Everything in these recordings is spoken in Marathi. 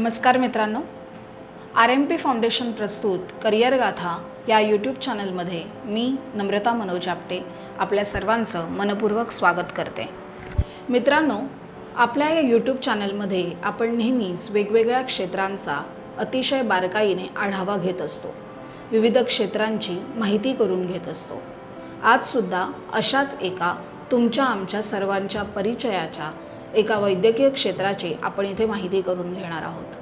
नमस्कार मित्रांनो, RMP फाउंडेशन प्रस्तुत करिअर गाथा या यूट्यूब चॅनलमध्ये मी नम्रता मनोज आपटे आपल्या सर्वांचं मनपूर्वक स्वागत करते. मित्रांनो, आपल्या या यूट्यूब चॅनलमध्ये आपण नेहमीच वेगवेगळ्या क्षेत्रांचा अतिशय बारकाईने आढावा घेत असतो, विविध क्षेत्रांची माहिती करून घेत असतो. आजसुद्धा अशाच एका तुमच्या आमच्या सर्वांच्या परिचयाच्या एका वैद्यकीय क्षेत्राची आपण इथे माहिती करून घेणार आहोत.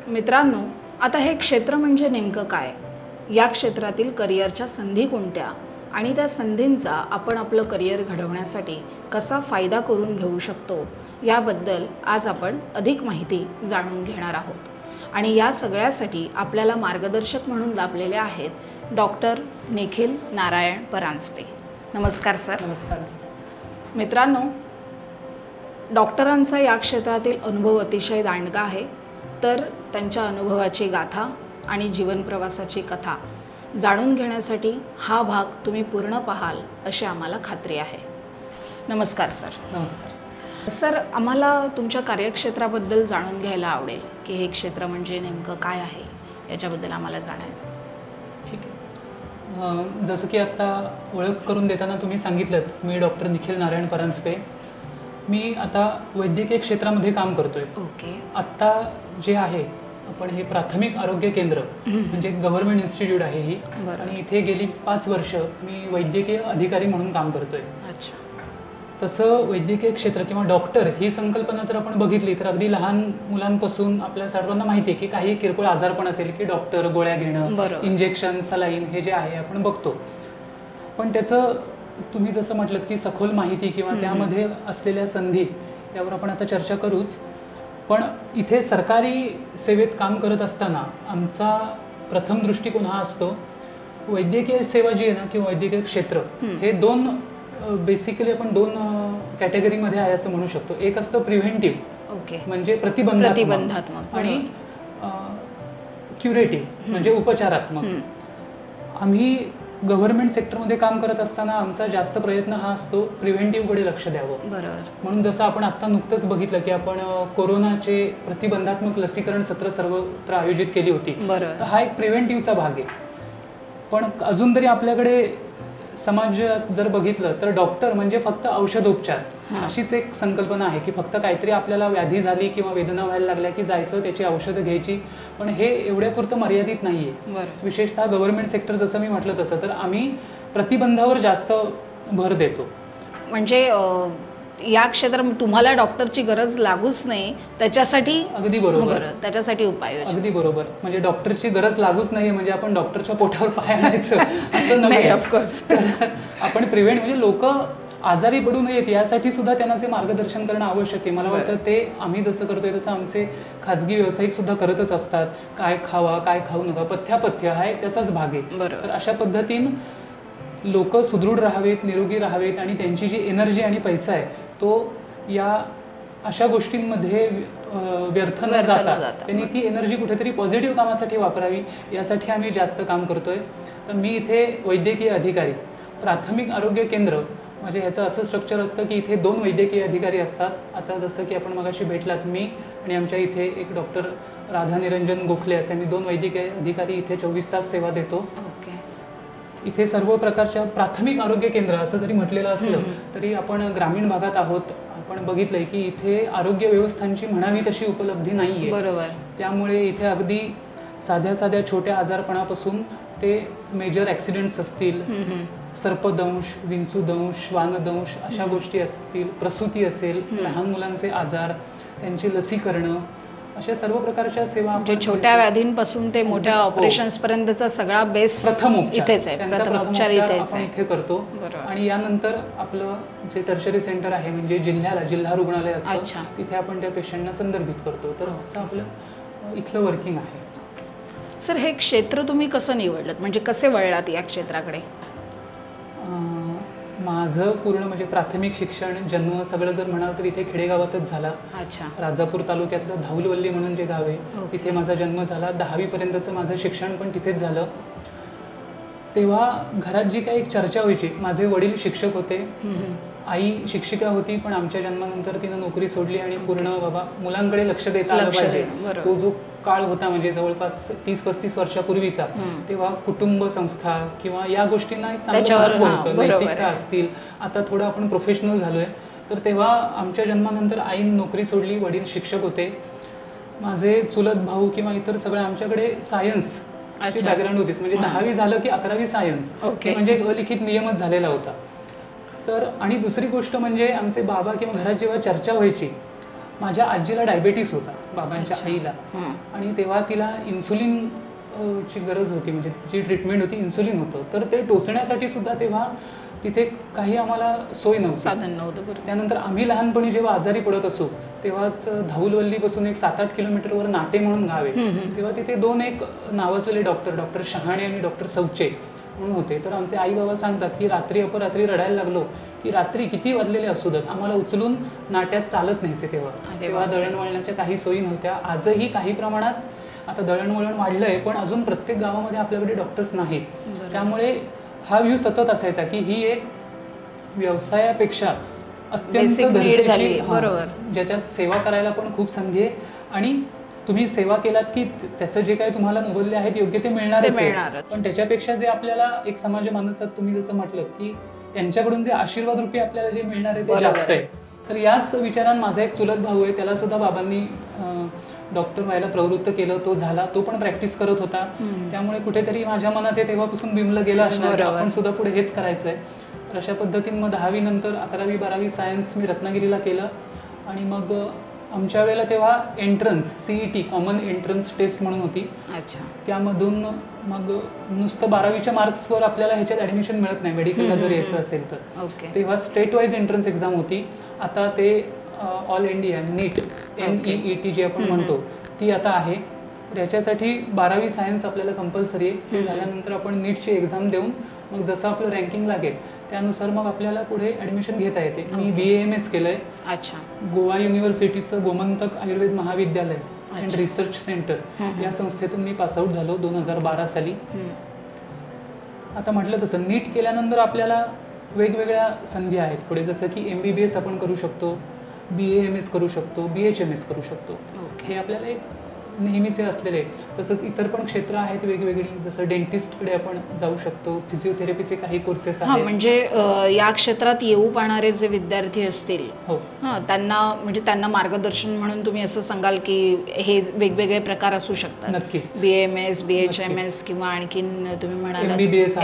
मित्रांनो, आता हे क्षेत्र म्हणजे नेमकं काय, या क्षेत्रातील करिअरच्या संधी कोणत्या आणि त्या संधींचा आपण आपलं करिअर घडवण्यासाठी कसा फायदा करून घेऊ शकतो, याबद्दल आज आपण अधिक माहिती जाणून घेणार आहोत. आणि या सगळ्यासाठी आपल्याला मार्गदर्शक म्हणून लाभलेले आहेत डॉक्टर निखिल नारायण परांजपे. नमस्कार सर. नमस्कार. मित्रांनो, डॉक्टरांचा या क्षेत्रातील अनुभव अतिशय दांडगा आहे, तर त्यांच्या अनुभवाची गाथा आणि जीवनप्रवासाची कथा जाणून घेण्यासाठी हा भाग तुम्ही पूर्ण पाहाल अशी आम्हाला खात्री आहे. नमस्कार सर. नमस्कार. सर, आम्हाला तुमच्या कार्यक्षेत्राबद्दल जाणून घ्यायला आवडेल की हे क्षेत्र म्हणजे नेमकं काय आहे, याच्याबद्दल आम्हाला जाणायचं. ठीक आहे. जसं की आत्ता ओळख करून देताना तुम्ही सांगितलं, मी डॉक्टर निखिल नारायण परांजपे. मी आता वैद्यकीय क्षेत्रामध्ये काम करतोय. ओके. आत्ता जे आहे आपण हे प्राथमिक आरोग्य केंद्र म्हणजे गव्हर्नमेंट इन्स्टिट्यूट आहे ही, आणि इथे गेली 5 वर्ष मी वैद्यकीय अधिकारी म्हणून काम करतोय. अच्छा. तसं वैद्यकीय क्षेत्र किंवा डॉक्टर ही संकल्पना जर आपण बघितली तर अगदी लहान मुलांपासून आपल्या सर्वांना माहिती आहे की काही किरकोळ आजारपण असेल की डॉक्टर गोळ्या घेणं, इंजेक्शन, सलाईन हे जे आहे आपण बघतो. पण त्याचं तुम्ही जसं म्हटलं की सखोल माहिती किंवा त्यामध्ये असलेल्या संधी यावर आपण आता चर्चा करूच. पण इथे सरकारी सेवेत काम करत असताना आमचा प्रथम दृष्टिकोन हा असतो, वैद्यकीय सेवा जी आहे ना किंवा वैद्यकीय क्षेत्र हे बेसिकली आपण 2 कॅटेगरीमध्ये आहे असं म्हणू शकतो. एक असतं प्रिव्हेंटिव्ह, ओके, म्हणजे प्रतिबंधात्मक, आणि क्युरेटिव्ह म्हणजे उपचारात्मक. आम्ही गव्हर्नमेंट सेक्टरमध्ये काम करत असताना आमचा जास्त प्रयत्न हा असतो प्रिव्हेंटिव्हकडे लक्ष द्यावं. बरोबर. म्हणून जसं आपण आत्ता नुकतंच बघितलं की आपण कोरोनाचे प्रतिबंधात्मक लसीकरण सत्र सर्वत्र आयोजित केली होती, तर हा एक प्रिव्हेंटिव्हचा भाग आहे. पण अजून तरी आपल्याकडे समाजात जर बघितलं तर डॉक्टर म्हणजे फक्त औषधोपचार अशीच एक संकल्पना आहे की फक्त काहीतरी आपल्याला व्याधी झाली किंवा वेदना व्हायला लागल्या की जायचं, त्याची औषधं घ्यायची. पण हे एवढ्यापुरतं मर्यादित नाहीये. विशेषतः गव्हर्नमेंट सेक्टर जसं मी म्हटलं तसं, तर आम्ही प्रतिबंधावर जास्त भर देतो. म्हणजे या क्षेत्रात तुम्हाला डॉक्टरची गरज लागूच नाही त्याच्यासाठी. अगदी बरोबर. त्याच्यासाठी उपाय. अगदी बरोबर. म्हणजे डॉक्टरची गरज लागूच नाही म्हणजे आपण डॉक्टरच्या पोटावर पाय आणायचं असं नाही. ऑफकोर्स आपण प्रिव्हेंट म्हणजे लोक आजारी पडू नयेत यासाठी सुद्धा त्यांना जे मार्गदर्शन करणं आवश्यक आहे. मला वाटतं ते आम्ही जसं करतोय तसं आमचे खाजगी व्यावसायिक सुद्धा करतच असतात. काय खावा, काय खाऊ नका, पथ्यापथ्य हा त्याचाच भाग आहे. तर अशा पद्धतीनं लोक सुदृढ राहावेत, निरोगी राहावेत आणि त्यांची जी एनर्जी आणि पैसा आहे तो या अशा गोष्टींमध्ये व्यर्थ न जाता त्यांनी ती एनर्जी कुठेतरी पॉझिटिव्ह कामासाठी वापरावी, यासाठी आम्ही जास्त काम करतोय. तर मी इथे वैद्यकीय अधिकारी, प्राथमिक आरोग्य केंद्र म्हणजे ह्याचं असं स्ट्रक्चर असतं की इथे 2 वैद्यकीय अधिकारी असतात. आता जसं की आपण मगाशी भेटलात, मी आणि आमच्या इथे एक डॉक्टर राधानिरंजन गोखले असे आम्ही 2 वैद्यकीय अधिकारी इथे 24 तास सेवा देतो. इथे सर्व प्रकारच्या प्राथमिक आरोग्य केंद्र असं जरी म्हटलेलं असलं तरी आपण ग्रामीण भागात आहोत. आपण बघितलंय की इथे आरोग्य व्यवस्थांची म्हणावी तशी उपलब्धी नाहीये. बरोबर. त्यामुळे इथे अगदी साध्या छोट्या आजारपणापासून ते मेजर ॲक्सिडेंट्स असतील, सर्पदंश, विंचूदंश, श्वानदंश अशा गोष्टी असतील, प्रसूती असेल, लहान मुलांचे आजार, त्यांची लसीकरणं, अशा सर्व प्रकारच्या सेवा, म्हणजे छोट्या व्याधींपासून ते मोठ्या ऑपरेशन्स पर्यंतचा सगळा बेस प्रथम इथेच आहे. प्रथमोपचार इथेच आपण इथे करतो. आणि यानंतर आपलं जे टर्शरी सेंटर आहे म्हणजे जिल्हा रुग्णालय असतं, तिथे आपण त्या पेशंटना संदर्भित करतो. तर असं आपलं इथलं वर्किंग आहे. सर, हे क्षेत्र तुम्ही कसं निवडलं, म्हणजे कसे वळलात या क्षेत्राकडे? माझं पूर्ण म्हणजे प्राथमिक शिक्षण, जन्म सगळं जर म्हणाल तर इथे खेडेगावातच झाला. राजापूर तालुक्यातलं धाऊलवल्ली म्हणून जे गाव आहे तिथे माझा जन्म झाला. 10वी पर्यंतचं माझं शिक्षण पण तिथेच झालं. तेव्हा घरात जी काही एक चर्चा व्हायची, माझे वडील शिक्षक होते, आई शिक्षिका होती, पण आमच्या जन्मानंतर तिनं नोकरी सोडली आणि पूर्ण बाबा मुलांकडे लक्ष देता आलं पाहिजे. तो जो काळ होता म्हणजे जवळपास 30-35 वर्षापूर्वीचा, तेव्हा कुटुंब संस्था किंवा या गोष्टींना एक चांगलं महत्त्व होतं. नैतिकता असतील, आता थोडं आपण प्रोफेशनल झालोय, तर तेव्हा आमच्या जन्मानंतर आईने नोकरी सोडली, वडील शिक्षक होते. माझे चुलत भाऊ किंवा इतर सगळं आमच्याकडे सायन्स बॅकग्राऊंड होतीच, म्हणजे 10वी झालं की 11वी सायन्स, म्हणजे अलिखित नियमच झालेला होता. तर आणि दुसरी गोष्ट म्हणजे आमचे बाबा किंवा घरात जेव्हा चर्चा व्हायची, माझ्या आजीला डायबेटीस होता, बाबांच्या आईला, आणि तेव्हा तिला इन्सुलिन ची गरज होती, म्हणजे जी ट्रीटमेंट होती इन्सुलिन होतं. तर ते टोचण्यासाठी सुद्धा तेव्हा तिथे काही आम्हाला सोय नव्हती, साधन नव्हतं. त्यानंतर आम्ही लहानपणी जेव्हा आजारी पडत असो तेव्हाच धाऊलवल्लीपासून एक 7-8 किलोमीटरवर नाटे म्हणून गाव आहे, तेव्हा तिथे 2 एक नावाजलेले डॉक्टर शहाणे आणि डॉक्टर सवचे म्हणून होते. तर आमचे आई बाबा सांगतात की रात्री अपरात्री रडायला लागलो की रात्री किती वाजलेले असू देत आम्हाला उचलून नाट्यात चालत न्यायचे. तेव्हा दळणवळणाच्या काही सोयी नव्हत्या. आजही काही प्रमाणात आता दळणवळण वाढलंय, पण अजून प्रत्येक गावामध्ये आपल्याकडे डॉक्टर्स नाहीत. त्यामुळे हा व्ह्यू सतत असायचा की ही एक व्यवसायापेक्षा अत्यंत गरजेची, ज्याच्यात सेवा करायला पण खूप संधी आहे, आणि तुम्ही सेवा केलात की त्याचं जे काही तुम्हाला मोबदले आहेत योग्य ते मिळणारच. पण त्याच्यापेक्षा जे आपल्याला एक समाज मानसात तुम्ही जसं म्हटलं की त्यांच्याकडून जे आशीर्वाद रूपी आपल्याला जे मिळणार आहे ते जास्त आहे. तर याच विचारात माझा एक चुलत भाऊ आहे, त्याला सुद्धा बाबांनी डॉक्टर व्हायला प्रवृत्त केलं. तो झाला, तो पण प्रॅक्टिस करत होता. त्यामुळे कुठेतरी माझ्या मनात हे तेव्हापासून बिंबलं गेलं असणार, आपण सुद्धा पुढे हेच करायचं आहे. तर अशा पद्धतीने मग 10वी नंतर 11वी-12वी सायन्स मी रत्नागिरीला केलं, आणि मग आमच्या वेळेला तेव्हा entrance CET common entrance test म्हणून होती. त्यामधून मग नुसतं 12वीच्या मार्क्सवर आपल्याला ह्याच्यात ॲडमिशन मिळत नाही, मेडिकलला जर यायचं असेल तर. तेव्हा स्टेट वाईज एंट्रन्स एक्झाम होती. आता ते ऑल इंडिया नीट NEET जे आपण म्हणतो ती आता आहे. तर याच्यासाठी 12वी सायन्स आपल्याला कंपल्सरी आहे. ते झाल्यानंतर आपण नीटची एक्झाम देऊन मग जसं आपलं रँकिंग लागेल त्यानुसार मग आपल्याला पुढे ॲडमिशन घेता येते. मी BAMS केलंय. गोवा युनिव्हर्सिटीचं गोमंतक आयुर्वेद महाविद्यालय अँड रिसर्च सेंटर या संस्थेतून मी पासआउट झालो 2012 साली. आता म्हटलं तसं नीट केल्यानंतर आपल्याला वेगवेगळ्या संधी आहेत पुढे, जसं की MBBS आपण करू शकतो, BAMS करू शकतो, BHMS करू शकतो. हे आपल्याला एक नेहमीचे असलेले. तसंच इतर पण क्षेत्र आहेत वेगवेगळी, जसं डेंटिस्टकडे आपण जाऊ शकतो, फिजिओथेरपीचे काही कोर्सेस आहेत. म्हणजे या क्षेत्रात येऊ पाहणारे जे विद्यार्थी असतील त्यांना मार्गदर्शन म्हणून तुम्ही असं सांगाल की हे वेगवेगळे प्रकार असू शकतात. नक्कीच. BAMS, BHMS किंवा आणखीन तुम्ही म्हणाला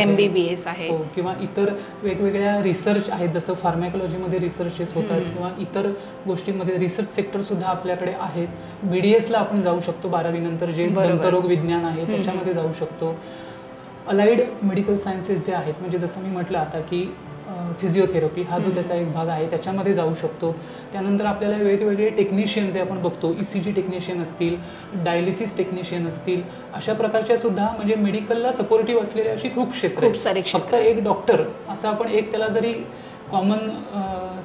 MBBS आहे, किंवा इतर वेगवेगळ्या रिसर्च आहेत, जसं फार्मॅकॉलॉजीमध्ये रिसर्चेस होतात किंवा इतर गोष्टींमध्ये रिसर्च सेक्टर सुद्धा आपल्याकडे आहेत. BDSला आपण जाऊ शकतो 12वी नंतर, जे दंतरोग विज्ञान आहे त्याच्यामध्ये जाऊ शकतो. अलाइड मेडिकल सायन्सेस जे आहेत, म्हणजे जसं मी म्हटलं आता की फिजिओथेरपी हा जो त्याचा एक भाग आहे त्याच्यामध्ये जाऊ शकतो. त्यानंतर आपल्याला वेगवेगळे टेक्निशियन जे आपण बघतो, ECG टेक्निशियन असतील, डायलिसिस टेक्निशियन असतील, अशा प्रकारच्या सुद्धा म्हणजे मेडिकलला सपोर्टिव्ह असलेली अशी खूप क्षेत्र आहेत. फक्त एक डॉक्टर असं आपण एक त्याला जरी कॉमन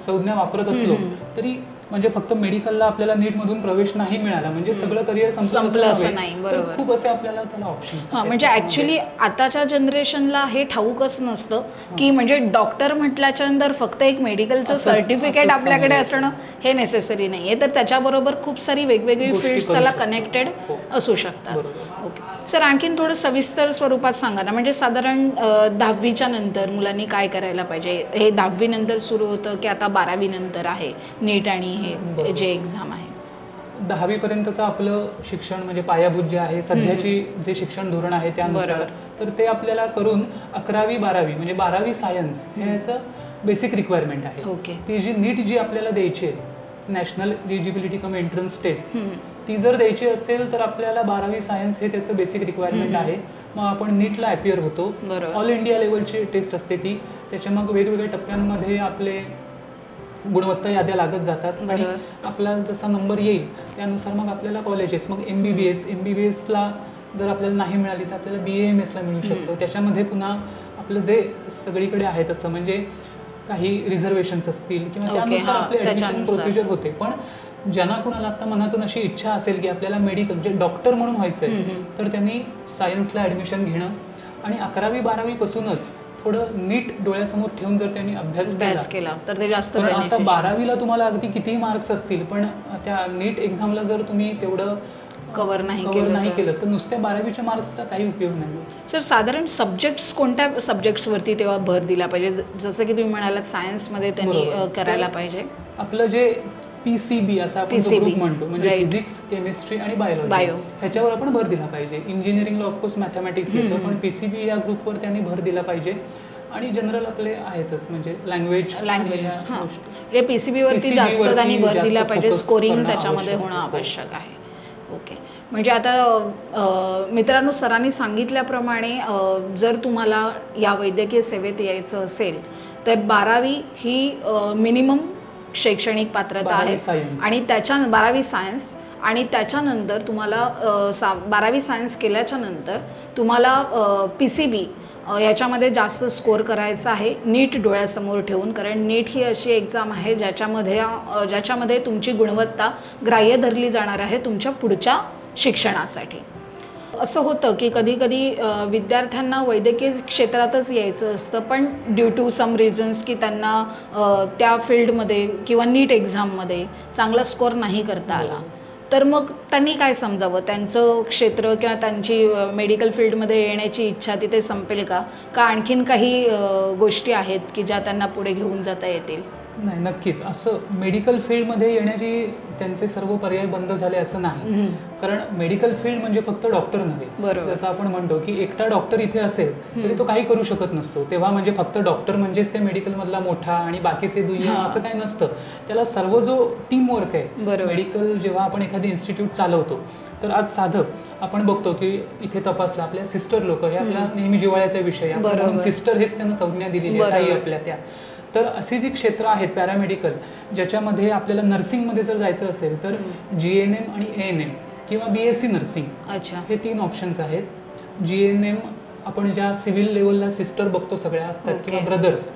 संज्ञा वापरत असलो तरी म्हणजे फक्त मेडिकलला आपल्याला नीटमधून प्रवेश नाही मिळाला म्हणजे सगळं करिअर संपलं असं नाही. बरोबर. खूप असे आपल्याला त्याला ऑप्शन्स. म्हणजे ऍक्च्युली आताच्या जनरेशनला हे ठाऊकच नसतं की म्हणजे डॉक्टर म्हटल्याच्या नंतर फक्त एक मेडिकलचं सर्टिफिकेट आपल्याकडे असणं हे नेसेसरी नाही आहे, तर त्याच्याबरोबर खूप सारी वेगवेगळी फील्ड्स त्याला कनेक्टेड असू शकतात. ओके सर, आणखीन थोडं सविस्तर स्वरूपात सांगा ना, म्हणजे साधारण 10वीच्या नंतर मुलांनी काय करायला पाहिजे? हे 10वी नंतर सुरू होतं की आता 12वी नंतर आहे नीट आणि हे जे एक्झाम आहे? 10वी पर्यंतचं आपलं शिक्षण म्हणजे पायाभूत जे आहे, सध्याची जे शिक्षण धोरण आहे त्यानुसार, तर ते आपल्याला करून 11वी-12वी म्हणजे 12वी सायन्स हे याचं बेसिक रिक्वायरमेंट आहे. ओके. ती जी नीट जी आपल्याला द्यायची आहे, national eligibility cum entrance test, ती जर द्यायची असेल तर आपल्याला 12वी सायन्स हे त्याचं बेसिक रिक्वायरमेंट आहे. मग आपण नीटला अपियर होतो. ऑल इंडिया लेवलची टेस्ट असते ती. त्याच्या मग वेगवेगळ्या टप्प्यांमध्ये आपले गुणवत्ता याद्या लागत जातात आणि आपला जसा नंबर येईल त्यानुसार मग आपल्याला कॉलेजेस, मग MBBSला जर आपल्याला नाही मिळाली तर आपल्याला BAMSला मिळू शकतं. त्याच्यामध्ये पुन्हा आपलं जे सगळीकडे आहे तसं म्हणजे काही रिझर्वेशन्स असतील किंवा त्यानुसार आपले ॲडमिशन प्रोसिजर होते. पण ज्यांना कुणाला आता मनातून अशी इच्छा असेल की आपल्याला मेडिकल म्हणजे डॉक्टर म्हणून व्हायचं आहे तर त्यांनी सायन्सला ॲडमिशन घेणं आणि 11वी-12वी पासूनच थोडं नीट डोळ्यासमोर ठेवून जर त्यांनी अभ्यास केला तर ते जास्त कारण आता बेनिफिशियल. 12वीला तुम्हाला अगदी कितीही मार्क्स असतील पण त्या नीट एक्झामला जर तुम्ही तेवढं कव्हर नाही केलं तर नुसत्या 12वीच्या मार्क्सचा काही उपयोग नाही. सर साधारण सब्जेक्ट्स कोणत्या सब्जेक्ट्सवरती तेव्हा भर दिला पाहिजे? जसं की तुम्ही म्हणालात सायन्समध्ये त्यांनी करायला पाहिजे. आपलं जे PCB असं आपण ग्रुप म्हणतो म्हणजे फिजिक्स, केमिस्ट्री आणि बायोलॉजी, ह्याच्यावर आपण भर दिला पाहिजे. इंजिनिअरिंगला ऑफकोर्स मॅथमॅटिक्स येतं पण PCB या ग्रुपवर त्यांनी भर दिला पाहिजे. आणि जनरल आपले आहेतच म्हणजे लँग्वेज PCB वरती जास्त त्यांनी भर दिला पाहिजे. स्कोरिंग त्याच्यामध्ये होणं आवश्यक आहे. ओके. म्हणजे आता मित्रांनो, सरांनी सांगितल्याप्रमाणे जर तुम्हाला या वैद्यकीय सेवेत यायचं असेल तर 12वी ही मिनिमम शैक्षणिक पात्रता आहे आणि 12वी सायन्स आणि त्याच्यानंतर तुम्हाला 12वी सायन्स केल्याच्या नंतर तुम्हाला PCB याच्यामध्ये जास्त स्कोअर करायचा आहे नीट डोळ्यासमोर ठेवून. कारण नीट ही अशी एक्झाम आहे ज्याच्यामध्ये तुमची गुणवत्ता ग्राह्य धरली जाणार आहे तुमच्या पुढच्या शिक्षणासाठी. असं होतं की कधी कधी विद्यार्थ्यांना वैद्यकीय क्षेत्रातच यायचं असतं पण ड्यू टू सम रिझन्स की त्यांना त्या फील्डमध्ये किंवा नीट एक्झाममध्ये चांगला स्कोअर नाही करता आला, तर मग त्यांनी काय समजावं? त्यांचं क्षेत्र किंवा त्यांची मेडिकल फील्डमध्ये येण्याची इच्छा तिथे संपेल का आणखीन काही गोष्टी आहेत की ज्या त्यांना पुढे घेऊन जाता येतील? नाही, नक्कीच असं मेडिकल फील्डमध्ये येण्याची त्यांचे सर्व पर्याय बंद झाले असं नाही. कारण मेडिकल फील्ड म्हणजे फक्त डॉक्टर नव्हे. जसं आपण म्हणतो की एकटा डॉक्टर इथे असेल तरी तो काही करू शकत नसतो. तेव्हा म्हणजे फक्त डॉक्टर म्हणजेच ते मेडिकल मधला मोठा आणि बाकीचे दुय्यम असं काही नसतं. त्याला सर्व जो टीम वर्क आहे मेडिकल, जेव्हा आपण एखादी इन्स्टिट्यूट चालवतो तर आज साधं आपण बघतो की इथे तपासलं आपल्या सिस्टर लोक, हे आपला नेहमी जिव्हाळ्याचा विषय आहे. सिस्टर हेच त्यांना संज्ञा दिलेली आहे आपल्या त्या. तर अशी जी क्षेत्र आहेत पॅरामेडिकल ज्याच्यामध्ये आपल्याला नर्सिंगमध्ये जर जायचं असेल तर GNM आणि ANM किंवा BSc नर्सिंग, हे 3 ऑप्शन्स आहेत. GNM आपण ज्या सिव्हिल लेवलला सिस्टर बघतो सगळ्या असतात किंवा ब्रदर्स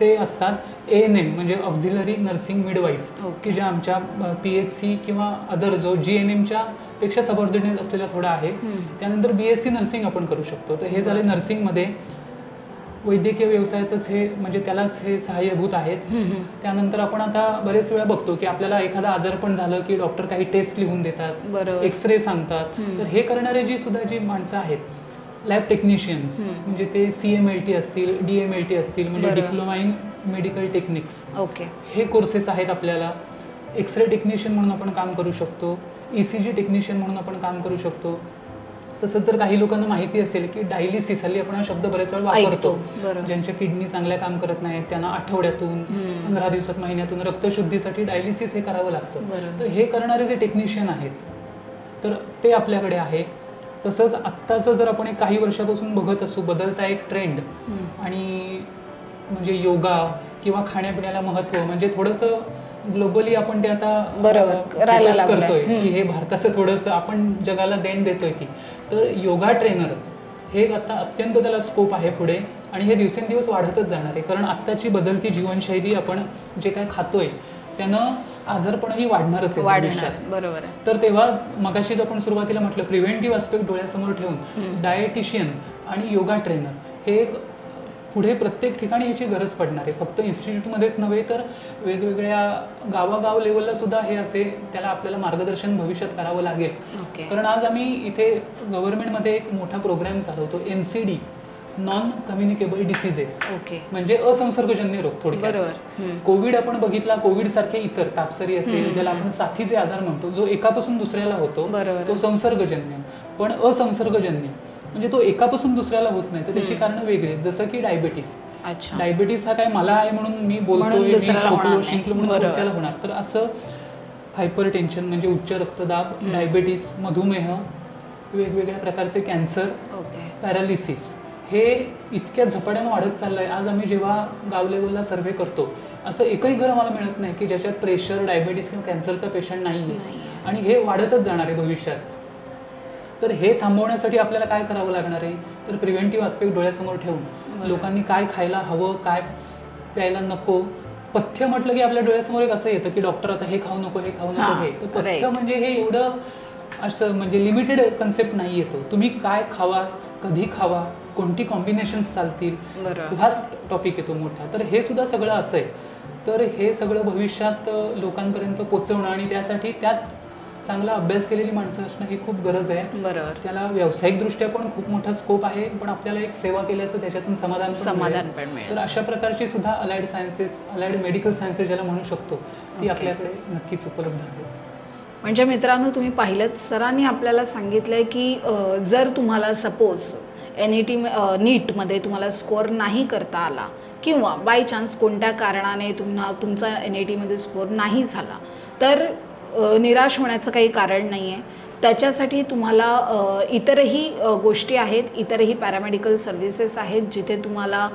ते असतात. ANM म्हणजे ऑक्झिलरी नर्सिंग मिडवाईफ की ज्या आमच्या PHC किंवा अदर जो GNMच्या पेक्षा सबऑर्डिनेट असलेला थोडा आहे. त्यानंतर BSc नर्सिंग आपण करू शकतो. तर हे झाले नर्सिंगमध्ये. वैद्यकीय व्यवसायातच हे म्हणजे त्यालाच हे सहाय्यभूत आहेत. त्यानंतर आपण आता बरेच वेळा बघतो की आपल्याला एखादा आजारपण झालं की डॉक्टर काही टेस्ट लिहून देतात, एक्सरे सांगतात. तर हे करणारे जी माणसं आहेत, लॅब टेक्निशियन्स म्हणजे ते CMLT असतील, DMLT असतील म्हणजे डिप्लोमा इन मेडिकल टेक्निक्स, हे कोर्सेस आहेत आपल्याला. एक्सरे टेक्निशियन म्हणून आपण काम करू शकतो, ECG टेक्निशियन म्हणून आपण काम करू शकतो. तसंच जर काही लोकांना माहिती असेल की डायलिसिस, हल्ली आपण हा शब्द बरेच वेळ वापरतो, ज्यांच्या किडनी चांगल्या काम करत नाहीत त्यांना आठवड्यातून 15 दिवसात, महिन्यातून रक्तशुद्धीसाठी डायलिसिस हे करावं लागतं. तर हे करणारे जे टेक्निशियन आहेत तर ते आपल्याकडे आहे. तसंच आत्ताचं जर आपण काही वर्षापासून बघत असू बदलता एक ट्रेंड आणि म्हणजे योगा किंवा खाण्यापिण्याला महत्त्व, म्हणजे थोडंसं ग्लोबली आपण ते आता करतोय की हे भारताचं थोडंसं आपण जगाला देण देतोय ती. तर योगा ट्रेनर हे आता अत्यंत त्याला स्कोप आहे पुढे आणि हे दिवसेंदिवस वाढतच जाणार आहे. कारण आत्ताची बदलती जीवनशैली, आपण जे काय खातोय त्यानं आजारपणही वाढणारच आहे. बरोबर. तर तेव्हा मगाशीच आपण सुरुवातीला म्हटलं प्रिव्हेंटिव्ह आस्पेक्ट डोळ्यासमोर ठेवून डायटिशियन आणि योगा ट्रेनर हे पुढे प्रत्येक ठिकाणी ह्याची गरज पडणार आहे. फक्त इन्स्टिट्यूटमध्येच नव्हे तर वेगवेगळ्या गावागाव लेवलला सुद्धा हे असे त्याला आपल्याला मार्गदर्शन भविष्यात करावं लागेल. कारण आज आम्ही इथे गव्हर्नमेंटमध्ये एक मोठा प्रोग्राम चालवतो, NCD, नॉन कम्युनिकेबल डिसीजेस, म्हणजे असंसर्गजन्य रोग. थोडक्यात कोविड आपण बघितला, कोविड सारखे इतर तापसरी असेल ज्याला आपण साथीचे आजार म्हणतो, जो एकापासून दुसऱ्याला होतो तो संसर्गजन्य. पण असंसर्गजन्य म्हणजे तो एकापासून दुसऱ्याला होत नाही, तर त्याची कारणं वेगळी. जसं की डायबिटीस हा काय मला आहे म्हणून मी बोलतोय, शिंकलो म्हणून पुढच्याला होणार. तर असं हायपर टेन्शन म्हणजे उच्च रक्तदाब, डायबिटीस, मधुमेह, वेगवेगळ्या प्रकारचे कॅन्सर, पॅरालिसिस, हे इतक्या झपाट्यानं वाढत चाललंय. आज आम्ही जेव्हा गाव लेवलला सर्व्हे करतो असं एकही घर आम्हाला मिळत नाही की ज्याच्यात प्रेशर, डायबिटीस किंवा कॅन्सरचा पेशंट नाही आहे. आणि हे वाढतच जाणार आहे भविष्यात. तर हे थांबवण्यासाठी आपल्याला काय करावं लागणार आहे तर प्रिव्हेंटिव्ह आस्पेक्ट डोळ्यासमोर ठेवून लोकांनी काय खायला हवं, काय प्यायला नको. पथ्य म्हटलं की आपल्या डोळ्यासमोर एक असं येतं की डॉक्टर आता हे खाऊ नको, हे खाऊ नको. हे तर पथ्य म्हणजे हे एवढं असं म्हणजे लिमिटेड कन्सेप्ट नाही येतो. तुम्ही काय खावा कधी खावा, कोणती कॉम्बिनेशन्स चालतील, बरोबर. हाच टॉपिक येतो मोठा. तर हे सुद्धा सगळं असं आहे. तर हे सगळं भविष्यात लोकांपर्यंत पोचवणं आणि त्यासाठी त्यात चांगला अभ्यास केलेली माणसं असणं ही खूप गरज आहे. बरोबर. त्याला व्यावसायिकदृष्ट्या पण खूप मोठा स्कोप आहे, पण आपल्याला एक सेवा केल्याचं त्याच्यातून समाधान पण मिळेल. तर अशा प्रकारची सुद्धा allied sciences, allied medical sciences ज्याला म्हणू शकतो, ती आपल्याकडे नक्कीच उपलब्ध आहेत. म्हणजे मित्रांनो, तुम्ही पाहिलं सरांनी आपल्याला सांगितलंय की जर तुम्हाला सपोज NET नीटमध्ये तुम्हाला स्कोअर नाही करता आला किंवा बाय चान्स कोणत्या कारणाने तुमचा NETमध्ये स्कोअर नाही झाला, तर निराश होण्याचं काही कारण नाही आहे. त्याच्यासाठी तुम्हाला इतरही गोष्टी आहेत, इतरही पॅरामेडिकल सर्व्हिसेस आहेत जिथे तुम्हाला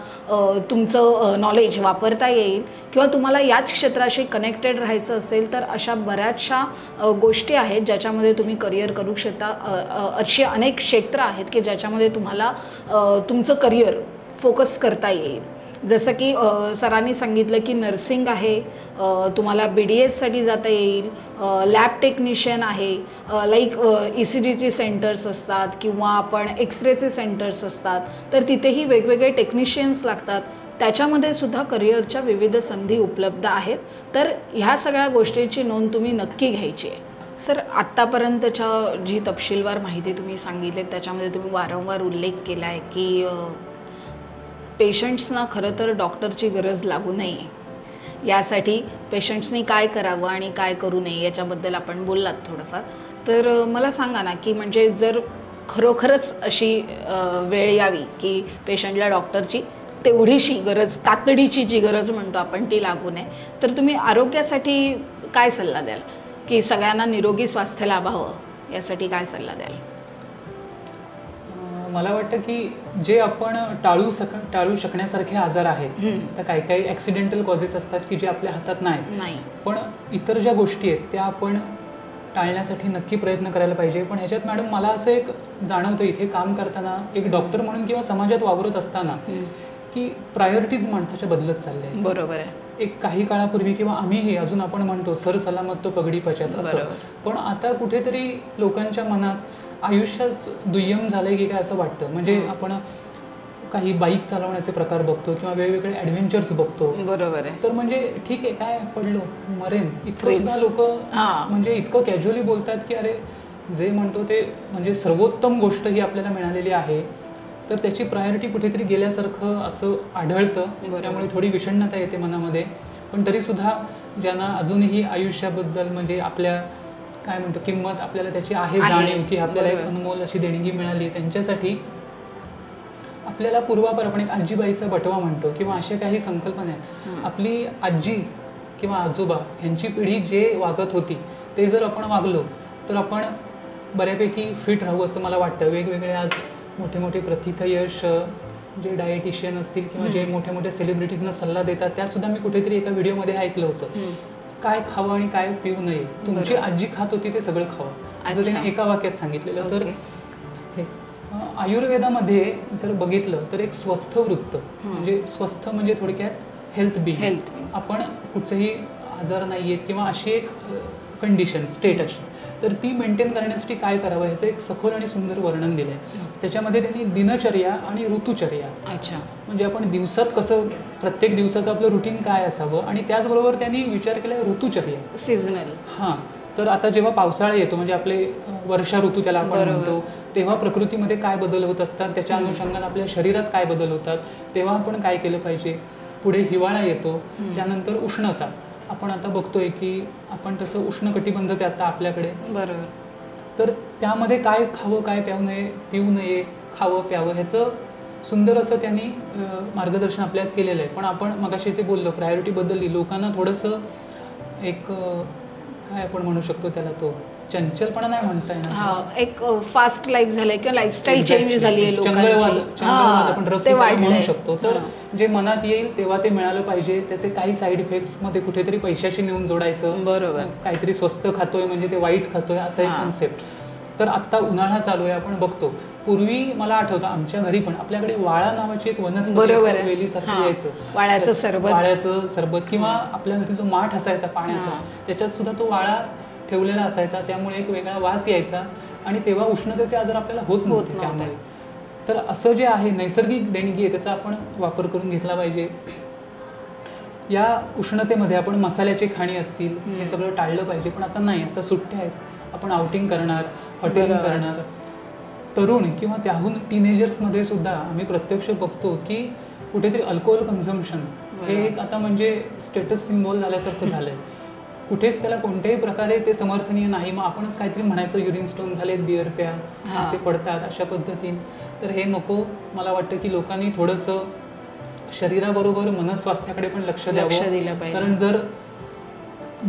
तुमचं नॉलेज वापरता येईल किंवा तुम्हाला याच क्षेत्राशी कनेक्टेड राहायचं असेल तर अशा बऱ्याचशा गोष्टी आहेत ज्याच्यामध्ये तुम्ही करिअर करू शकता. अशी अनेक क्षेत्र आहेत की ज्याच्यामध्ये तुम्हाला तुमचं करिअर फोकस करता येईल. जसं की सरांनी सांगितलं की नर्सिंग आहे, तुम्हाला BDSसाठी जाता येईल, लॅब टेक्निशियन आहे, लाईक ECGचे सेंटर्स असतात किंवा आपण एक्सरेचे सेंटर्स असतात, तर तिथेही वेगवेगळे टेक्निशियन्स लागतात. त्याच्यामध्ये सुद्धा करिअरच्या विविध संधी उपलब्ध आहेत. तर ह्या सगळ्या गोष्टीची नोंद तुम्ही नक्की घ्यायची आहे. सर, आत्तापर्यंतच्या जी तपशीलवार माहिती तुम्ही सांगितली त्याच्यामध्ये तुम्ही वारंवार उल्लेख केला आहे की पेशंट्सना खरं तर डॉक्टरची गरज लागू नये, यासाठी पेशंट्सनी काय करावं आणि काय करू नये याच्याबद्दल आपण बोललात थोडंफार. तर मला सांगा ना की म्हणजे जर खरोखरच अशी वेळ यावी की पेशंटला डॉक्टरची तेवढीशी गरज, तातडीची जी गरज म्हणतो आपण, ती लागू नये, तर तुम्ही आरोग्यासाठी काय सल्ला द्याल की सगळ्यांना निरोगी स्वास्थ्य लाभावं यासाठी काय सल्ला द्याल? मला वाटतं की जे आपण टाळू शकण्यासारखे आजार आहेत, तर काही काही ॲक्सिडेंटल कॉजेस असतात की जे आपल्या हातात नाही, पण इतर ज्या गोष्टी आहेत त्या आपण टाळण्यासाठी नक्की प्रयत्न करायला पाहिजे. पण ह्याच्यात मॅडम मला असं एक जाणवतं इथे काम करताना, एक डॉक्टर म्हणून किंवा समाजात वावरत असताना, की प्रायोरिटीज माणसाच्या बदलत चालल्या आहेत. बरोबर आहे. एक काही काळापूर्वी किंवा आम्हीही अजून आपण म्हणतो सर सलामत तो पगडी पचास असं, पण आता कुठेतरी लोकांच्या मनात आयुष्याच दुय्यम झालंय की काय असं वाटतं. म्हणजे आपण काही बाईक चालवण्याचे प्रकार बघतो किंवा वेगवेगळे ॲडव्हेंचर्स बघतो. बरोबर आहे. तर म्हणजे ठीक आहे, काय पडलो मरेन, इतकं सुद्धा लोक म्हणजे इतकं कॅज्युअली बोलतात की अरे जे म्हणतो ते म्हणजे सर्वोत्तम गोष्ट ही आपल्याला मिळालेली आहे, तर त्याची प्रायोरिटी कुठेतरी गेल्यासारखं असं आढळतं. त्यामुळे थोडी विषण्णता येते मनामध्ये. पण तरीसुद्धा ज्यांना अजूनही आयुष्याबद्दल म्हणजे आपल्या काय म्हणतो किंमत आपल्याला त्याची आहे जाणीव की आपल्याला एक अनमोल अशी देणगी मिळाली, त्यांच्यासाठी आपल्याला पूर्वापर आपण एक आजीबाईचा बटवा म्हणतो किंवा अशा काही संकल्पना आहेत. आपली आजी किंवा आजोबा ह्यांची पिढी जे वागत होती ते जर आपण वागलो तर आपण बऱ्यापैकी फिट राहू असं मला वाटतं. वेगवेगळे आज मोठे मोठे प्रथितयश जे डायटिशियन असतील किंवा जे मोठ्या मोठ्या सेलिब्रिटीजना सल्ला देतात, त्यातसुद्धा मी कुठेतरी एका व्हिडिओमध्ये ऐकलं होतं, काय खावं आणि काय पिऊ नये. तुमची आजी खात होती ते सगळं खावं, असं त्याने एका वाक्यात सांगितलेलं. तर आयुर्वेदामध्ये जर बघितलं तर एक स्वस्थ वृत्त म्हणजे स्वस्थ म्हणजे थोडक्यात हेल्थ बिंग. आपण कुठचंही आजार नाही आहेत किंवा अशी एक कंडिशन स्टेट अशी, तर ती मेंटेन करण्यासाठी काय करावं ह्याचं एक सखोल आणि सुंदर वर्णन दिलं आहे. त्याच्यामध्ये त्यांनी दिनचर्या आणि ऋतुचर्या, म्हणजे आपण दिवसात कसं प्रत्येक दिवसाचं आपलं रुटीन काय असावं, आणि त्याचबरोबर त्यांनी विचार केला ऋतुचर्या सीझनल. हां, तर आता जेव्हा पावसाळा येतो म्हणजे आपले वर्षा ऋतू त्याला आपण म्हणतो, तेव्हा प्रकृतीमध्ये काय बदल होत असतात, त्याच्या अनुषंगाने आपल्या शरीरात काय बदल होतात, तेव्हा आपण काय केलं पाहिजे. पुढे हिवाळा येतो, त्यानंतर उष्णता. आपण आता बघतोय की आपण तसं उष्णकटिबंधच आहे आता आपल्याकडे. बरोबर. तर त्यामध्ये काय खावं काय पिऊ नये खावं प्यावं ह्याचं सुंदर असं त्यांनी मार्गदर्शन आपल्यात केलेलं आहे. पण आपण मगाशी जे बोललो प्रायोरिटी बदलली, लोकांना थोडंसं एक काय आपण म्हणू शकतो त्याला, तो चंचलपणा नाही म्हणता येणार, एक फास्ट लाईफ झालंय किंवा लाईफस्टाईल चेंज झाली आहे लोकांची, आपण रफ म्हणू शकतो. तर जे मनात येईल तेव्हा ते मिळालं पाहिजे. त्याचे काही साईड इफेक्ट्स मध्ये कुठेतरी पैशाशी नेऊन जोडायचं, बरोबर, काहीतरी स्वस्त खातोय म्हणजे ते वाईट खातोय असं एक कन्सेप्ट. तर आत्ता उन्हाळा चालू आहे, आपण बघतो. पूर्वी मला आठवतं आमच्या घरी पण आपल्याकडे वाळा नावाची एक वनस्पती वेलीसारखं यायचं, वाळ्याचं सरबत किंवा आपल्या घरी जो माठ असायचा पाण्याचा त्याच्यात सुद्धा तो वाळा ठेवलेला असायचा, त्यामुळे एक वेगळा वास यायचा आणि तेव्हा उष्णतेचे आजार आपल्याला होत नव्हते. त्यामुळे तर असं जे आहे नैसर्गिक देणगी आहे त्याचा आपण वापर करून घेतला पाहिजे. या उष्णतेमध्ये आपण मसाल्याची खाणी असतील हे सगळं टाळलं पाहिजे. पण आता नाही, आता सुट्ट्या आहेत, आपण आउटिंग करणार, हॉटेलिंग करणार. तरुण किंवा त्याहून टीनेजर्समध्ये सुद्धा आम्ही प्रत्यक्ष बघतो की कुठेतरी अल्कोहोल कन्झम्पशन हे एक आता म्हणजे स्टेटस सिम्बॉल झाल्यासारखं झालंय. कुठेच त्याला कोणत्याही प्रकारे ते समर्थनीय नाही. मग आपणच काहीतरी म्हणायचं युरिन स्टोन झालेत, बिअर प्या, ते पडतात अशा पद्धतीने. तर हे नको. मला वाटतं की लोकांनी थोडंसं शरीराबरोबर मनस्वास्थ्याकडे पण लक्ष द्यावं. कारण जर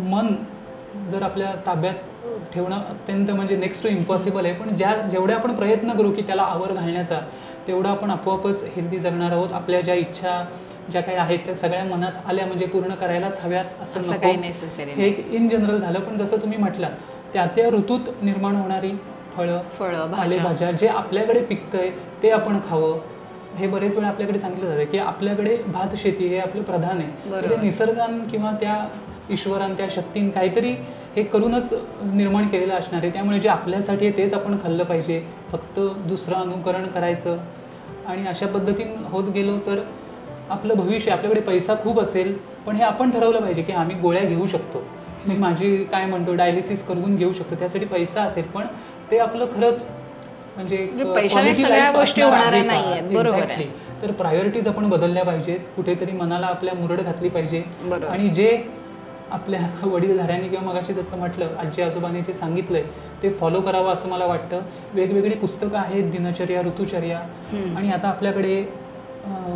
मन जर आपल्या ताब्यात ठेवणं अत्यंत म्हणजे नेक्स्ट टू इम्पॉसिबल आहे. पण जेवढे आपण प्रयत्न करू की त्याला आवर घालण्याचा, तेवढा आपण आपोआपच हेल्दी जगणार आहोत. आपल्या ज्या इच्छा ज्या काही आहेत त्या सगळ्या मनात आल्या म्हणजे पूर्ण करायलाच हव्यात असं काही नेसेसरी. हे एक इन जनरल झालं. पण जसं तुम्ही म्हटलात त्या ऋतूत निर्माण होणारी फळं, पालेभाज्या जे आपल्याकडे पिकतंय ते आपण खावं. हे बरेच वेळा आपल्याकडे सांगितलं जातं की आपल्याकडे भात शेती हे आपलं प्रधान आहे. ते निसर्गान किंवा त्या ईश्वरान, त्या शक्तीन काहीतरी हे करूनच निर्माण केलेलं असणार आहे. त्यामुळे जे आपल्यासाठी आहे तेच आपण खाल्लं पाहिजे. फक्त दुसरं अनुकरण करायचं आणि अशा पद्धतीने होत गेलो तर आपलं भविष्य, आपल्याकडे पैसा खूप असेल पण हे आपण ठरवलं पाहिजे की आम्ही गोळ्या घेऊ शकतो, मी माझी काय म्हणतो डायलिसिस करून घेऊ शकतो, त्यासाठी पैसा असेल. पण ते आपलं खरंच म्हणजे पैशाने सगळ्या गोष्टी होणार नाहीयेत. बरोबर आहे. तर प्रायोरिटीज आपण बदलल्या पाहिजेत. कुठेतरी मनाला आपल्या मुरड घातली पाहिजे. आणि जे आपल्या वडीलधाऱ्यांनी किंवा मगाशी जसं म्हटलं आजी आजोबांनी जे सांगितलंय ते फॉलो करावं असं मला वाटतं. वेगवेगळी पुस्तकं आहेत, दिनचर्या, ऋतुचर्या. आणि आता आपल्याकडे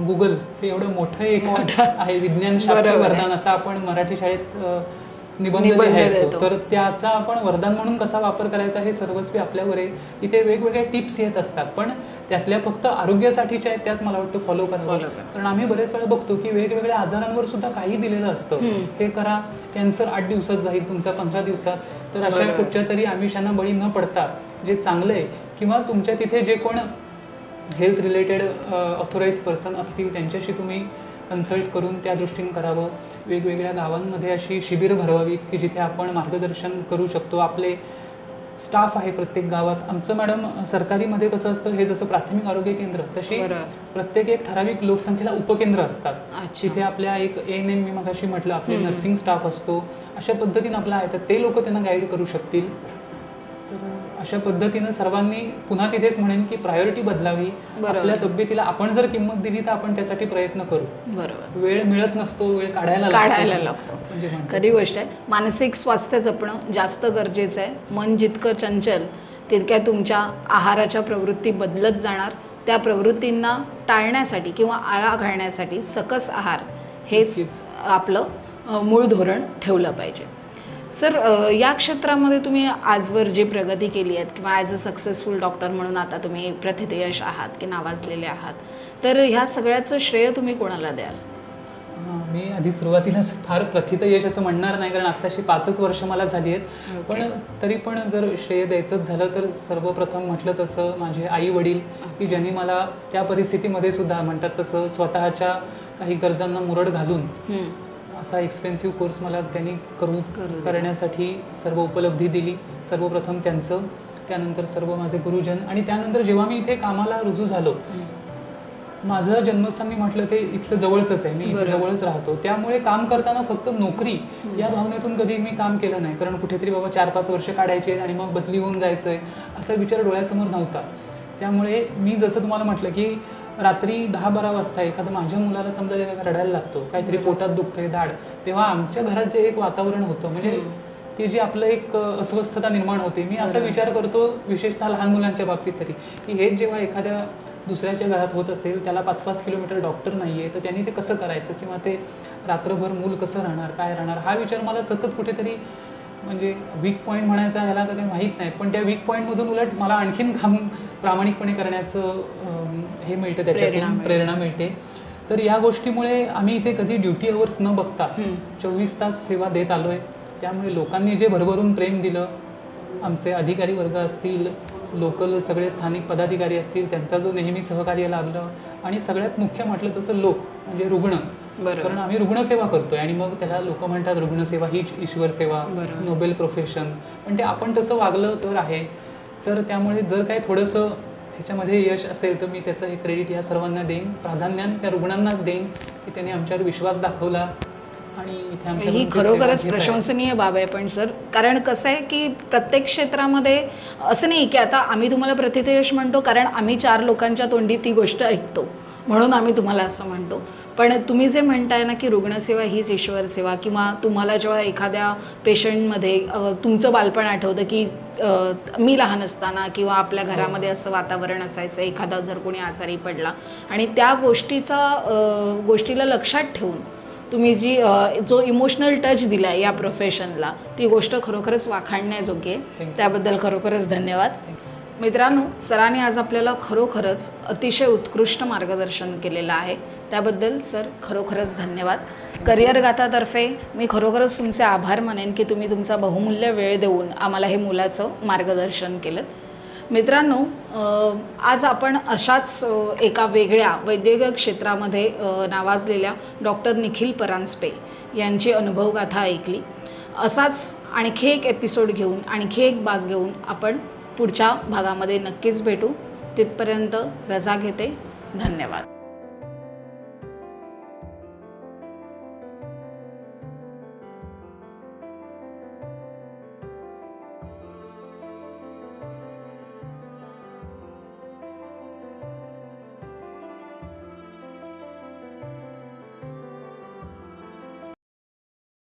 गुगल हे एवढं मोठं एक आहे, विज्ञान शास्त्र वरदान असं आपण मराठी शाळेत निबंध लिहायचो. तर त्याचा आपण वरदान म्हणून कसा वापर करायचा हे सर्वस्वी आपल्यावर आहे. तिथे वेगवेगळ्या टिप्स येत असतात पण त्यातल्या फक्त आरोग्यासाठीच्या आहेत त्याच मला वाटतं फॉलो करावं. कारण आम्ही बरेच वेळा बघतो की वेगवेगळ्या आजारांवर सुद्धा काही दिलेलं असतं. हे करा, कॅन्सर 8 दिवसात जाईल तुमचा, 15 दिवसात. तर अशा कुठच्या तरी आमिषांना बळी न पडता जे चांगलं आहे किंवा तुमच्या तिथे जे कोण हेल्थ रिलेटेड ऑथोराइज पर्सन असतील त्यांच्याशी तुम्ही कन्सल्ट करून त्या दृष्टीने करावं. वेगवेगळ्या गावांमध्ये अशी शिबिरं भरवावीत की जिथे आपण मार्गदर्शन करू शकतो. आपले स्टाफ आहे प्रत्येक गावात. आमचं मॅडम सरकारीमध्ये कसं असतं, हे जसं प्राथमिक आरोग्य केंद्र तशी प्रत्येक एक ठराविक लोकसंख्येला उपकेंद्र असतात. तिथे आपल्या एक ANM मी मगाशी म्हटलं आपले नर्सिंग स्टाफ असतो. अशा पद्धतीनं आपला आहे तर ते लोक त्यांना गाईड करू शकतील. तर अशा पद्धतीनं सर्वांनी पुन्हा तिथेच म्हणेन की प्रायोरिटी बदलावी. आपल्या तब्येतीला आपण जर किंमत दिली तर आपण त्यासाठी प्रयत्न करू. बरोबर. वेळ मिळत नसतो, वेळ काढायला लागतो. खरी गोष्ट आहे. मानसिक स्वास्थ्य जपणं जास्त गरजेचं आहे. मन जितकं चंचल तितक्या तुमच्या आहाराच्या प्रवृत्ती बदलत जाणार. त्या प्रवृत्तींना टाळण्यासाठी किंवा आळा घालण्यासाठी सकस आहार हेच आपलं मूळ धोरण ठेवलं पाहिजे. सर, या क्षेत्रामध्ये तुम्ही आजवर जी प्रगती केली आहे किंवा ॲज अ सक्सेसफुल डॉक्टर म्हणून आता तुम्ही प्रथितयश आहात की नावाजलेले आहात, तर ह्या सगळ्याचं श्रेय तुम्ही कोणाला द्याल? मी आधी सुरुवातीलाच फार प्रथितयश असं म्हणणार नाही कारण आत्ताशी 5च वर्ष मला झाली आहेत. पण तरी पण जर श्रेय द्यायचंच झालं तर सर्वप्रथम म्हटलं तसं माझे आई वडील की ज्यांनी मला त्या परिस्थितीमध्ये सुद्धा म्हणतात तसं स्वतःच्या काही गरजांना मुरड घालून असा एक्सपेन्सिव्ह कोर्स मला त्यांनी करण्यासाठी सर्व उपलब्धी दिली. सर्वप्रथम त्यांचं, त्यानंतर सर्व माझे गुरुजन आणि त्यानंतर जेव्हा मी इथे कामाला रुजू झालो, माझं जन्मस्थान मी म्हटलं ते इथलं जवळच आहे, मी इथे जवळच राहतो. त्यामुळे काम करताना फक्त नोकरी या भावनेतून कधी मी काम केलं नाही. कारण कुठेतरी बाबा 4-5 वर्ष काढायचे आणि मग बदली होऊन जायचंय असा विचार डोळ्यासमोर नव्हता. त्यामुळे मी जसं तुम्हाला म्हटलं की रात्री 10-12 वाजता एखादं माझ्या मुलाला समजा रडायला लागतो, काहीतरी पोटात दुखतंय दाढ, तेव्हा आमच्या घरात जे एक वातावरण होतं म्हणजे ती जी आपलं एक अस्वस्थता निर्माण होते. मी असा विचार करतो विशेषतः लहान मुलांच्या बाबतीत तरी की हे जेव्हा एखाद्या दुसऱ्याच्या घरात होत असेल, त्याला 5-5 किलोमीटर डॉक्टर नाही आहे तर त्यांनी ते कसं करायचं किंवा ते रात्रभर मूल कसं राहणार, काय राहणार, हा विचार मला सतत कुठेतरी म्हणजे वीक पॉईंट म्हणायचा ह्याला काही माहीत नाही पण त्या वीक पॉईंटमधून उलट मला आणखीन काम प्रामाणिकपणे करण्याचं हे मिळतं, त्याच्यातून प्रेरणा मिळते. तर या गोष्टीमुळे आम्ही इथे कधी ड्युटी अवर्स न बघता 24 तास सेवा देत आलो आहे. त्यामुळे लोकांनी जे भरभरून प्रेम दिलं, आमचे अधिकारी वर्ग असतील, लोकल सगळे स्थानिक पदाधिकारी असतील, त्यांचा जो नेहमी सहकार्य लाभलं आणि सगळ्यात मुख्य म्हटलं तसं लोक म्हणजे रुग्ण. कारण आम्ही रुग्णसेवा करतोय आणि मग त्याला लोक म्हणतात रुग्णसेवा हीच ईश्वर सेवा, नोबेल प्रोफेशन, पण ते आपण तसं वागलं तर आहे. तर त्यामुळे जर काही थोडंसं ह्याच्यामध्ये यश असेल तर मी त्याचं हे क्रेडिट या सर्वांना देईन, प्राधान्याने त्या रुग्णांनाच देईन की त्यांनी आमच्यावर विश्वास दाखवला आणि इथे ही आमच्याकडून ती खरोखरच सेवा घेत आहे. प्रशंसनीय बाब आहे. पण सर, कारण कसं आहे की प्रत्येक क्षेत्रामध्ये असं नाही की आता आम्ही तुम्हाला प्रतिथयश म्हणतो कारण आम्ही 4 लोकांच्या तोंडी ती गोष्ट ऐकतो म्हणून आम्ही तुम्हाला असं म्हणतो. पण तुम्ही जे म्हणताय ना की रुग्णसेवा हीच ईश्वर सेवा, किंवा तुम्हाला जेव्हा एखाद्या पेशंटमध्ये तुमचं बालपण आठवतं की मी लहान असताना किंवा आपल्या घरामध्ये असं वातावरण असायचं, एखादा जर कोणी आजारी पडला आणि त्या गोष्टीला लक्षात ठेवून तुम्ही जो इमोशनल टच दिला आहे या प्रोफेशनला, ती गोष्ट खरोखरच वाखाणण्याजोगी आहे. त्याबद्दल खरोखरच धन्यवाद. मित्रांनो, सरांनी आज आपल्याला खरोखरच अतिशय उत्कृष्ट मार्गदर्शन केलेलं आहे. त्याबद्दल सर खरोखरच धन्यवाद. करिअर गाथातर्फे मी खरोखरच तुमचे आभार मानेन की तुम्ही तुमचा बहुमूल्य वेळ देऊन आम्हाला हे मुलाचं मार्गदर्शन केलं. मित्रांनो, आज आपण अशाच एका वेगळ्या वैद्यकीय क्षेत्रामध्ये नावाजलेल्या डॉक्टर निखिल परांजपे यांची अनुभवगाथा ऐकली. असाच आणखी एक एपिसोड घेऊन, आणखी एक भाग घेऊन आपण पुढच्या भागामध्ये नक्कीच भेटू. तिथपर्यंत रजा घेते. धन्यवाद.